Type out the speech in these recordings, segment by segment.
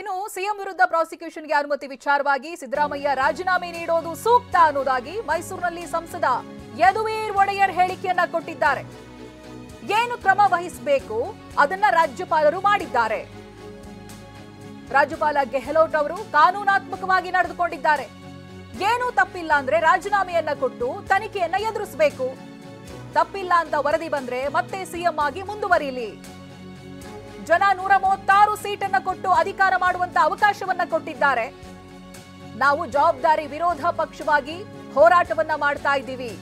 ಇನ್ನು ಸಿಎಂ ವಿರುದ್ಧ ಪ್ರಾಸಿಕ್ಯೂಷನ್ಗೆ ಅನುಮತಿ ವಿಚಾರವಾಗಿ ಸಿದ್ದರಾಮಯ್ಯ ರಾಜೀನಾಮೆ ನೀಡೋದು ಸೂಕ್ತ ಅನ್ನೋದಾಗಿ ಮೈಸೂರಿನಲ್ಲಿ ಸಂಸದ ಯದುವೀರ್ ಒಡೆಯರ್ ಹೇಳಿಕೆಯನ್ನ ಕೊಟ್ಟಿದ್ದಾರೆ. ಏನು ಕ್ರಮ ವಹಿಸಬೇಕು ಅದನ್ನ ರಾಜ್ಯಪಾಲರು ಮಾಡಿದ್ದಾರೆ. ರಾಜ್ಯಪಾಲ ಗೆಹ್ಲೋಟ್ ಅವರು ಕಾನೂನಾತ್ಮಕವಾಗಿ ನಡೆದುಕೊಂಡಿದ್ದಾರೆ. ಏನೂ ತಪ್ಪಿಲ್ಲ ಅಂದ್ರೆ ರಾಜೀನಾಮೆಯನ್ನ ಕೊಟ್ಟು ತನಿಖೆಯನ್ನ ಎದುರಿಸಬೇಕು. ತಪ್ಪಿಲ್ಲ ಅಂತ ವರದಿ ಬಂದ್ರೆ ಮತ್ತೆ ಸಿಎಂ ಆಗಿ ಮುಂದುವರಿಯಲಿ. ಜನ 136 ಸೀಟನ್ನ ಕೊಟ್ಟು ಅಧಿಕಾರ ಮಾಡುವಂತ ಅವಕಾಶವನ್ನ ಕೊಟ್ಟಿದ್ದಾರೆ. ನಾವು ಜವಾಬ್ದಾರಿ ವಿರೋಧ ಪಕ್ಷವಾಗಿ ಹೋರಾಟವನ್ನ ಮಾಡ್ತಾ ಇದ್ದೀವಿ.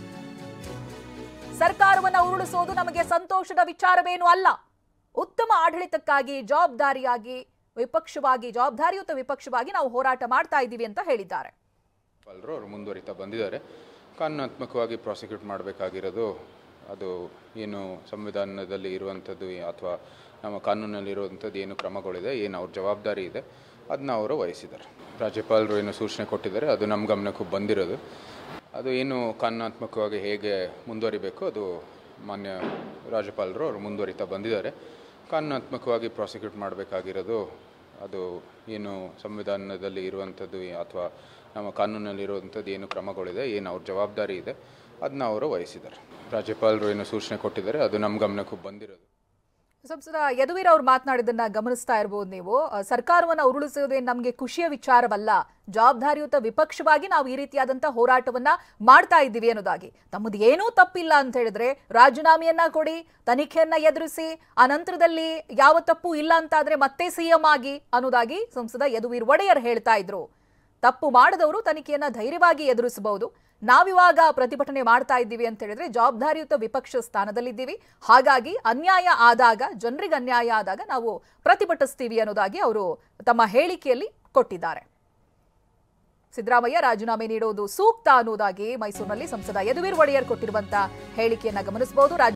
ಸರ್ಕಾರವನ್ನ ಉರುಳಿಸೋದು ನಮಗೆ ಸಂತೋಷದ ವಿಚಾರವೇನೂ ಅಲ್ಲ. ಉತ್ತಮ ಆಡಳಿತಕ್ಕಾಗಿ ಜವಾಬ್ದಾರಿಯುತ ವಿಪಕ್ಷವಾಗಿ ನಾವು ಹೋರಾಟ ಮಾಡ್ತಾ ಇದ್ದೀವಿ ಅಂತ ಹೇಳಿದ್ದಾರೆ. ಅವರು ಮುಂದುವರಿತಾ ಬಂದಿದ್ದಾರೆ. ಕಾನೂನಾತ್ಮಕವಾಗಿ ಪ್ರಾಸಿಕ್ಯೂಟ್ ಮಾಡಬೇಕಾಗಿರೋದು ಅದು ಏನು ಸಂವಿಧಾನದಲ್ಲಿ ಇರುವಂಥದ್ದು ಅಥವಾ ನಮ್ಮ ಕಾನೂನಲ್ಲಿ ಇರುವಂಥದ್ದು ಏನು ಕ್ರಮಗಳಿದೆ, ಏನು ಅವ್ರ ಜವಾಬ್ದಾರಿ ಇದೆ ಅದನ್ನ ಅವರು ವಹಿಸಿದ್ದಾರೆ. ರಾಜ್ಯಪಾಲರು ಏನು ಸೂಚನೆ ಕೊಟ್ಟಿದ್ದಾರೆ ಅದು ನಮ್ಮ ಗಮನಕ್ಕೂ ಬಂದಿರೋದು. ಅದು ಏನು ಕಾನೂನಾತ್ಮಕವಾಗಿ ಹೇಗೆ ಮುಂದುವರಿಬೇಕು ಅದು ಮಾನ್ಯ ರಾಜ್ಯಪಾಲರು ಅವರು ಮುಂದುವರಿತಾ ಬಂದಿದ್ದಾರೆ. ಕಾನೂನಾತ್ಮಕವಾಗಿ ಪ್ರಾಸಿಕ್ಯೂಟ್ ಮಾಡಬೇಕಾಗಿರೋದು ಅದು ಏನು ಸಂವಿಧಾನದಲ್ಲಿ ಇರುವಂಥದ್ದು ಅಥವಾ ನಮ್ಮ ಕಾನೂನಲ್ಲಿರುವಂಥದ್ದು ಏನು ಕ್ರಮಗಳಿದೆ, ಏನು ಅವ್ರ ಜವಾಬ್ದಾರಿ ಇದೆ ಅದನ್ನ ಅವರು ವಹಿಸಿದ್ದಾರೆ. ರಾಜ್ಯಪಾಲರು ಏನು ಸೂಚನೆ ಕೊಟ್ಟಿದ್ದಾರೆ ಅದು ನಮ್ಮ ಗಮನಕ್ಕೂ ಬಂದಿರೋದು. ಸಂಸದ ಯದುವೀರ್ ಅವರು ಮಾತನಾಡಿದ್ದನ್ನ ಗಮನಿಸ್ತಾ ಇರಬಹುದು ನೀವು. ಸರ್ಕಾರವನ್ನ ಉರುಳಿಸುವುದೇನು ನಮಗೆ ಖುಷಿಯ ವಿಚಾರವಲ್ಲ. ಜವಾಬ್ದಾರಿಯುತ ವಿಪಕ್ಷವಾಗಿ ನಾವು ಈ ರೀತಿಯಾದಂತಹ ಹೋರಾಟವನ್ನ ಮಾಡ್ತಾ ಇದ್ದೀವಿ ಅನ್ನೋದಾಗಿ. ತಮ್ಮದು ಏನೂ ತಪ್ಪಿಲ್ಲ ಅಂತ ಹೇಳಿದ್ರೆ ರಾಜೀನಾಮೆಯನ್ನ ಕೊಡಿ, ತನಿಖೆಯನ್ನ ಎದುರಿಸಿ, ಆ ನಂತರದಲ್ಲಿ ಯಾವ ತಪ್ಪು ಇಲ್ಲ ಅಂತಾದ್ರೆ ಮತ್ತೆ ಸಿಎಂ ಆಗಿ ಅನ್ನೋದಾಗಿ ಸಂಸದ ಯದುವೀರ್ ಒಡೆಯರ್ ಹೇಳ್ತಾ ಇದ್ರು. ತಪ್ಪು ಮಾಡಿದವರು ತನಿಖೆಯನ್ನ ಧೈರ್ಯವಾಗಿ ಎದುರಿಸಬಹುದು. ನಾವಿವಾಗ ಪ್ರತಿಭಟನೆ ಮಾಡ್ತಾ ಇದ್ದೀವಿ ಅಂತ ಹೇಳಿದ್ರೆ ಜವಾಬ್ದಾರಿಯುತ ವಿಪಕ್ಷ ಸ್ಥಾನದಲ್ಲಿದ್ದೀವಿ. ಹಾಗಾಗಿ ಅನ್ಯಾಯ ಆದಾಗ, ಜನರಿಗೆ ಅನ್ಯಾಯ ಆದಾಗ ನಾವು ಪ್ರತಿಭಟಿಸ್ತೀವಿ ಅನ್ನೋದಾಗಿ ಅವರು ತಮ್ಮ ಹೇಳಿಕೆಯಲ್ಲಿ ಕೊಟ್ಟಿದ್ದಾರೆ. ಸಿದ್ದರಾಮಯ್ಯ ರಾಜೀನಾಮೆ ನೀಡುವುದು ಸೂಕ್ತ ಅನ್ನೋದಾಗಿ ಮೈಸೂರಿನಲ್ಲಿ ಸಂಸದ ಯದುವೀರ್ ಒಡೆಯರ್ ಕೊಟ್ಟಿರುವಂತಹ ಹೇಳಿಕೆಯನ್ನ ಗಮನಿಸಬಹುದು.